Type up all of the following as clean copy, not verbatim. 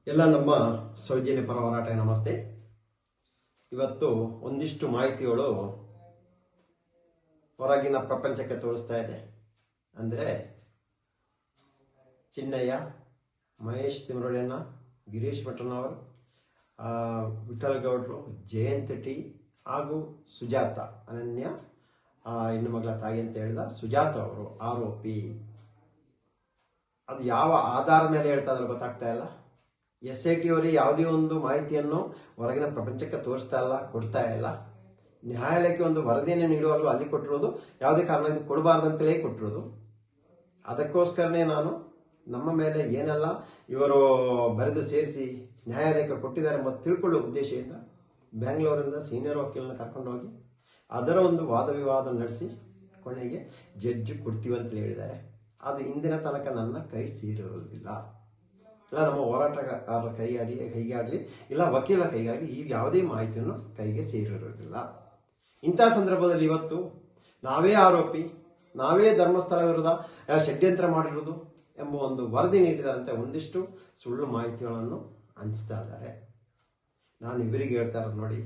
ಎಲ್ಲ ನಮ್ಮ ಸೌಜನ್ಯ ಪರ ಹೋರಾಟ ನಮಸ್ತೆ. ಇವತ್ತು ಒಂದಿಷ್ಟು ಮಾಹಿತಿಗಳು ಹೊರಗಿನ ಪ್ರಪಂಚಕ್ಕೆ ತೋರಿಸ್ತಾ ಇದೆ. ಅಂದರೆ ಚಿನ್ನಯ್ಯ, ಮಹೇಶ್ ತಿಮರೋಡಿಯನ್ನ, ಗಿರೀಶ್ ಭಟ್ಟನವರು, ವಿಠಲ್ ಗೌಡ್ರು, ಜಯಂತ್ ಟಿ ಹಾಗೂ ಸುಜಾತ ಅನನ್ಯ ಹೆಣ್ಣು ಮಗಳ ತಾಯಿ ಅಂತ ಹೇಳಿದ ಸುಜಾತ ಅವರು ಆರೋಪಿ. ಅದು ಯಾವ ಆಧಾರ ಮೇಲೆ ಹೇಳ್ತಾ ಇದ್ರೆ ಗೊತ್ತಾಗ್ತಾ ಇಲ್ಲ. SIT ಅವರಿಗೆ ಯಾವುದೇ ಒಂದು ಮಾಹಿತಿಯನ್ನು ಹೊರಗಿನ ಪ್ರಪಂಚಕ್ಕೆ ತೋರಿಸ್ತಾ ಇಲ್ಲ, ಕೊಡ್ತಾ ಇಲ್ಲ. ನ್ಯಾಯಾಲಯಕ್ಕೆ ಒಂದು ವರದಿಯನ್ನು ನೀಡುವಾಗಲೂ ಅಲ್ಲಿ ಕೊಟ್ಟಿರೋದು ಯಾವುದೇ ಕಾರಣದಿಂದ ಕೊಡಬಾರ್ದಂತಲೇ ಕೊಟ್ಟಿರೋದು. ಅದಕ್ಕೋಸ್ಕರನೇ ನಾನು ನಮ್ಮ ಮೇಲೆ ಏನೆಲ್ಲ ಇವರು ಬರೆದು ಸೇರಿಸಿ ನ್ಯಾಯಾಲಯಕ್ಕೆ ಕೊಟ್ಟಿದ್ದಾರೆ ಮತ್ತು ತಿಳ್ಕೊಳ್ಳುವ ಉದ್ದೇಶದಿಂದ ಬೆಂಗಳೂರಿಂದ ಸೀನಿಯರ್ ವಕೀಲನ ಕರ್ಕೊಂಡೋಗಿ ಅದರ ಒಂದು ವಾದ ವಿವಾದ ನಡೆಸಿ ಕೊನೆಗೆ ಜಡ್ಜ್ ಕೊಡ್ತೀವಂತಲೇ ಹೇಳಿದ್ದಾರೆ. ಅದು ಇಂದಿನ ತನಕ ನನ್ನ ಕೈ ಸೇರಿರುವುದಿಲ್ಲ. ಇಲ್ಲ ನಮ್ಮ ಹೋರಾಟಗಾರರ ಕೈಗಾಗಲಿ ಇಲ್ಲ ವಕೀಲರ ಕೈಗಾಗಲಿ ಈ ಯಾವುದೇ ಮಾಹಿತಿಯನ್ನು ಕೈಗೆ ಸೇರಿರುವುದಿಲ್ಲ. ಇಂತಹ ಸಂದರ್ಭದಲ್ಲಿ ಇವತ್ತು ನಾವೇ ಆರೋಪಿ, ನಾವೇ ಧರ್ಮಸ್ಥಳ ವಿರುದ್ಧ ಷಡ್ಯಂತ್ರ ಮಾಡಿರುವುದು ಎಂಬ ಒಂದು ವರದಿ ನೀಡಿದಂತೆ ಒಂದಿಷ್ಟು ಸುಳ್ಳು ಮಾಹಿತಿಗಳನ್ನು ಹಂಚ್ತಾ ಇದ್ದಾರೆ. ನಾನು ಇವರಿಗೆ ಹೇಳ್ತಾ ಇರೋದು ನೋಡಿ,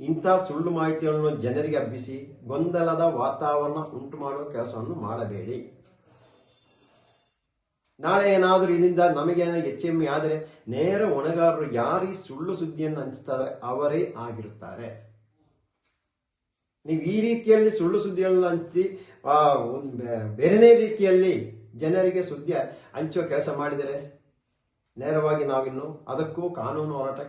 ಇಂಥ ಸುಳ್ಳು ಮಾಹಿತಿಗಳನ್ನು ಜನರಿಗೆ ಹಬ್ಬಿಸಿ ಗೊಂದಲದ ವಾತಾವರಣ ಉಂಟು ಮಾಡುವ ಕೆಲಸವನ್ನು ಮಾಡಬೇಡಿ. ನಾಳೆ ಏನಾದರೂ ಇದರಿಂದ ನಮಗೇನೋ ಹೆಚ್ಚೆಮ್ಮೆ ಆದರೆ ನೇರ ಹೊಣೆಗಾರರು ಯಾರು ಈ ಸುಳ್ಳು ಸುದ್ದಿಯನ್ನು ಹಂಚ್ತಾರೆ ಅವರೇ ಆಗಿರುತ್ತಾರೆ. ನೀವು ಈ ರೀತಿಯಲ್ಲಿ ಸುಳ್ಳು ಸುದ್ದಿಯನ್ನು ಹಂಚಿ ಬೇರೆನೇ ರೀತಿಯಲ್ಲಿ ಜನರಿಗೆ ಸುದ್ದಿ ಹಂಚುವ ಕೆಲಸ ಮಾಡಿದರೆ ನೇರವಾಗಿ ನಾವಿನ್ನು ಅದಕ್ಕೂ ಕಾನೂನು ಹೋರಾಟ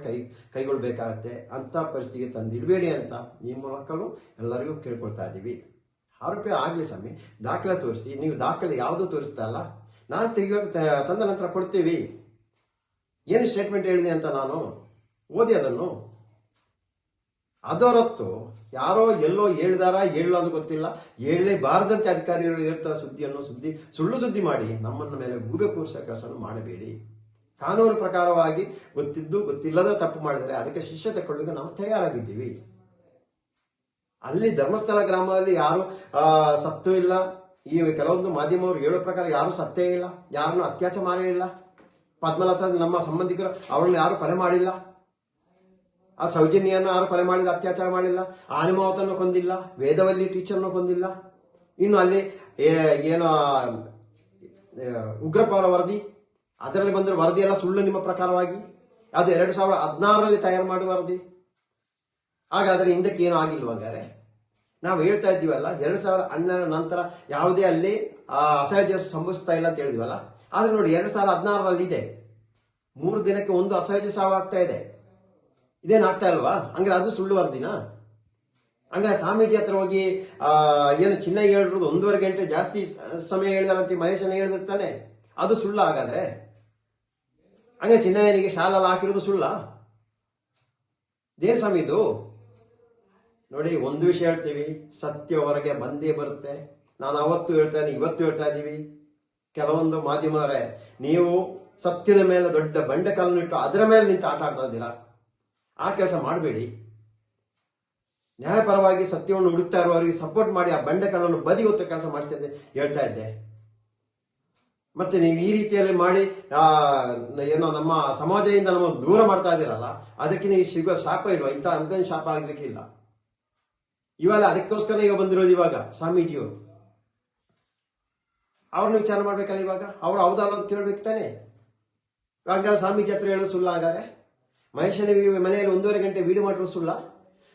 ಕೈಗೊಳ್ಳಬೇಕಾಗತ್ತೆ. ಅಂತ ಪರಿಸ್ಥಿತಿಗೆ ತಂದಿಡಬೇಡಿ ಅಂತ ಈ ಮೂಲಕವೂ ಎಲ್ಲರಿಗೂ ಕೇಳ್ಕೊಳ್ತಾ ಇದ್ದೀವಿ. ಆರೋಪಿ ಆಗಲಿ ಸ್ವಾಮಿ, ದಾಖಲೆ ತೋರಿಸಿ. ನೀವು ದಾಖಲೆ ಯಾವುದು ತೋರಿಸ್ತಾ ಇಲ್ಲ, ನಾನು ತಂದ ನಂತರ ಕೊಡ್ತೀವಿ. ಏನು ಸ್ಟೇಟ್ಮೆಂಟ್ ಹೇಳಿದೆ ಅಂತ ನಾನು ಓದಿ ಅದನ್ನು. ಅದರತ್ತು ಯಾರೋ ಎಲ್ಲೋ ಹೇಳಿದಾರ ಹೇಳೋದು ಗೊತ್ತಿಲ್ಲ, ಹೇಳಲೇಬಾರದಂತೆ ಅಧಿಕಾರಿಗಳು ಹೇಳ್ತಾ ಸುಳ್ಳು ಸುದ್ದಿ ಮಾಡಿ ನಮ್ಮನ್ನ ಮೇಲೆ ಗೂಬೆ ಕೂರಿಸೋ ಕೆಲಸವನ್ನು ಮಾಡಬೇಡಿ. ಕಾನೂನು ಪ್ರಕಾರವಾಗಿ ಗೊತ್ತಿದ್ದು ಗೊತ್ತಿಲ್ಲದ ತಪ್ಪು ಮಾಡಿದರೆ ಅದಕ್ಕೆ ಶಿಕ್ಷೆ ತಗೊಳ್ಳಿಕ್ಕೆ ನಾವು ತಯಾರಾಗಿದ್ದೀವಿ. ಅಲ್ಲಿ ಧರ್ಮಸ್ಥಳ ಗ್ರಾಮದಲ್ಲಿ ಯಾರು ಸತ್ತು ಇಲ್ಲ. ಈ ಕೆಲವೊಂದು ಮಾಧ್ಯಮವರು ಹೇಳೋ ಪ್ರಕಾರ ಯಾರು ಸತ್ತೇ ಇಲ್ಲ, ಯಾರನ್ನು ಅತ್ಯಾಚಾರ ಮಾಡೇ ಇಲ್ಲ. ಪದ್ಮಲತಾ ನಮ್ಮ ಸಂಬಂಧಿಕರು ಅವಳನ್ನು ಯಾರು ಕೊಲೆ ಮಾಡಿಲ್ಲ. ಆ ಸೌಜನ್ಯನ್ನು ಯಾರು ಕೊಲೆ ಮಾಡಿಲ್ಲ, ಅತ್ಯಾಚಾರ ಮಾಡಿಲ್ಲ. ಆನಿಮಾವತನ್ನು ಕೊಂದಿಲ್ಲ, ವೇದವಲ್ಲಿ ಟೀಚರ್ನ ಕೊಂದಿಲ್ಲ. ಇನ್ನು ಅಲ್ಲಿ ಏನೋ ಉಗ್ರಪ್ಪವರ ವರದಿ, ಅದರಲ್ಲಿ ಬಂದಿರೋ ವರದಿ ಎಲ್ಲ ಸುಳ್ಳು ನಿಮ್ಮ ಪ್ರಕಾರವಾಗಿ. ಅದು 2016ರಲ್ಲಿ ತಯಾರು ಮಾಡುವ ವರದಿ. ಹಾಗಾದರೆ ಹಿಂದಕ್ಕೆ ಏನೂ ಆಗಿಲ್ವ? ಹಾಗಾದ್ರೆ ನಾವು ಹೇಳ್ತಾ ಇದ್ದೀವಲ್ಲ, 2012 ನಂತರ ಯಾವುದೇ ಅಲ್ಲಿ ಅಸಹಜ ಸಂಭವಿಸ್ತಾ ಇಲ್ಲ ಅಂತ ಹೇಳಿದ್ವಲ್ಲ. ಆದ್ರೆ ನೋಡಿ 2016ರಲ್ಲಿ ಇದೆ, 3 ದಿನಕ್ಕೆ 1 ಅಸಹಜ ಸಾವು ಆಗ್ತಾ ಇದೆ. ಇದೇನಾಗ್ತಾ ಇಲ್ವಾ? ಹಂಗಾರೆ ಅದು ಸುಳ್ಳು ವರದಿನಾ? ಹಂಗಾರೆ ಸ್ವಾಮೀಜಿ ಹತ್ರ ಹೋಗಿ ಏನು ಚಿನ್ನ ಹೇಳಿರೋದು 1.5 ಗಂಟೆ ಜಾಸ್ತಿ ಸಮಯ ಹೇಳಿದಾರಂತೆ ಮಹೇಶನ ಹೇಳಿದಿರ್ತಾನೆ, ಅದು ಸುಳ್ಳ? ಹಾಗಾದ್ರೆ ಹಂಗೆ ಚಿನ್ನಯ್ಯನಿಗೆ ಶಾಲೆಲ್ಲ ಹಾಕಿರೋದು ಸುಳ್ಳ? ದೇರ್ ಸ್ವಾಮಿ ಇದು ನೋಡಿ. ಒಂದು ವಿಷಯ ಹೇಳ್ತೀವಿ, ಸತ್ಯ ಹೊರಗೆ ಬಂದೇ ಬರುತ್ತೆ. ನಾನು ಅವತ್ತು ಹೇಳ್ತೇನೆ, ಇವತ್ತು ಹೇಳ್ತಾ ಇದ್ದೀವಿ. ಕೆಲವೊಂದು ಮಾಧ್ಯಮವರೇ, ನೀವು ಸತ್ಯದ ಮೇಲೆ ದೊಡ್ಡ ಬಂಡೆ ಕಲ್ಲನ್ನು ಇಟ್ಟು ಅದರ ಮೇಲೆ ನಿಂತು ಆಟ ಆಡ್ತಾ ಇದ್ದೀರಾ. ಆ ಕೆಲಸ ಮಾಡಬೇಡಿ. ನ್ಯಾಯಪರವಾಗಿ ಸತ್ಯವನ್ನು ಹುಡುಕ್ತಾ ಇರುವವರಿಗೆ ಸಪೋರ್ಟ್ ಮಾಡಿ ಆ ಬಂಡೆ ಕಲ್ಲನ್ನು ಬದಿ ಹೊತ್ತು ಕೆಲಸ ಮಾಡಿಸ್ತಾ ಹೇಳ್ತಾ ಇದ್ದೆ. ಮತ್ತೆ ನೀವು ಈ ರೀತಿಯಲ್ಲಿ ಮಾಡಿ ಏನೋ ನಮ್ಮ ಸಮಾಜದಿಂದ ನಮ್ಮ ದೂರ ಮಾಡ್ತಾ ಇದ್ದೀರಲ್ಲ, ಅದಕ್ಕೆ ನೀವು ಸಿಗುವ ಶಾಪ ಇಲ್ವಾ? ಅಂತ ಶಾಪ ಆಗಲಿಕ್ಕೆ ಇಲ್ಲ. ಇವೆಲ್ಲ ಅದಕ್ಕೋಸ್ಕರ ಈಗ ಬಂದಿರೋದು. ಇವಾಗ ಸ್ವಾಮೀಜಿಯವರು ಅವ್ರನ್ನ ವಿಚಾರ ಮಾಡ್ಬೇಕಲ್ಲ. ಇವಾಗ ಅವ್ರು ಹೌದಲ್ಲ ಕೇಳ್ಬೇಕು ತಾನೆ. ಇವಾಗ ಸ್ವಾಮೀಜಿ ಹತ್ರ ಹೇಳೋದು ಸುಳ್ಳ? ಹಾಗಾದ್ರೆ ಮಹೇಶನ ಮನೆಯಲ್ಲಿ 1.5 ಗಂಟೆ ವಿಡಿಯೋ ಮಾಡಿರೋದು ಸುಳ್ಳ?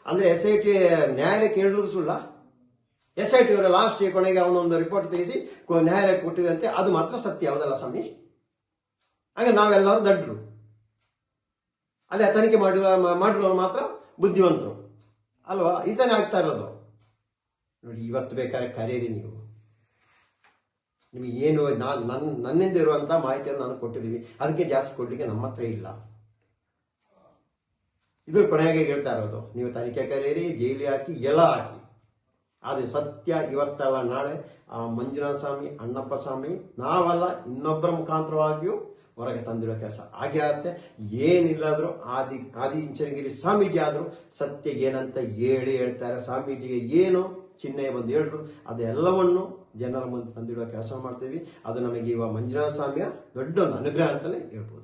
ಅಂದ್ರೆ SIT ನ್ಯಾಯಾಲಯಕ್ಕೆ ಹೇಳಿರೋದು ಸುಳ್ಳ? SIT ಅವರ ಲಾಸ್ಟ್ ಕೊನೆಗೆ ಅವನೊಂದು ರಿಪೋರ್ಟ್ ತೆಗೆಸಿ ನ್ಯಾಯಾಲಯಕ್ಕೆ ಕೊಟ್ಟಿದಂತೆ ಅದು ಮಾತ್ರ ಸತ್ಯ. ಹೌದಲ್ಲ ಸ್ವಾಮಿ? ಹಾಗೆ ನಾವೆಲ್ಲರೂ ದಡ್ರು. ಅಲ್ಲೇ ತನಿಖೆ ಮಾಡಿರೋರು ಮಾತ್ರ ಬುದ್ಧಿವಂತರು ಅಲ್ವಾ? ಇದನ್ನೇ ಆಗ್ತಾ ಇರೋದು ನೋಡಿ. ಇವತ್ತು ಬೇಕಾದ್ರೆ ಕರೀರಿ ನೀವು. ನಿಮಗೆ ಏನು ನನ್ನಿಂದ ಇರುವಂತ ಮಾಹಿತಿಯನ್ನು ನಾನು ಕೊಟ್ಟಿದ್ದೀವಿ, ಅದಕ್ಕೆ ಜಾಸ್ತಿ ಕೊಡ್ಲಿಕ್ಕೆ ನಮ್ಮ ಹತ್ರ ಇಲ್ಲ. ಇದು ಕೊನೆಗೆ ಹೇಳ್ತಾ ಇರೋದು, ನೀವು ತನಿಖೆ ಕರೀರಿ, ಜೈಲಿ ಹಾಕಿ, ಎಲ್ಲ ಹಾಕಿ. ಆದರೆ ಸತ್ಯ ಇವತ್ತಲ್ಲ ನಾಳೆ ಆ ಮಂಜುನಾಥ ಸ್ವಾಮಿ, ಅಣ್ಣಪ್ಪ ಸ್ವಾಮಿ, ನಾವಲ್ಲ ಇನ್ನೊಬ್ಬರ ಮುಖಾಂತರವಾಗಿಯೂ ಹೊರಗೆ ತಂದಿರೋ ಕೆಲಸ ಹಾಗೆ ಆಗುತ್ತೆ. ಏನಿಲ್ಲಾದ್ರೂ ಆದಿಚುಂಚನಗಿರಿ ಸ್ವಾಮೀಜಿ ಆದರೂ ಸತ್ಯ ಏನಂತ ಹೇಳ್ತಾರೆ. ಸ್ವಾಮೀಜಿಗೆ ಏನು ಚಿಹ್ನೆ ಬಂದು ಹೇಳಿದ್ರು ಅದೆಲ್ಲವನ್ನು ಜನರ ಮುಂದೆ ತಂದಿಡುವ ಕೆಲಸ ಮಾಡ್ತೀವಿ. ಅದು ನಮಗೆ ಇವಾಗ ಮಂಜುನಾಥ ಸ್ವಾಮಿಯ ದೊಡ್ಡ ಒಂದು ಅನುಗ್ರಹ ಅಂತಲೇ ಹೇಳ್ಬೋದು.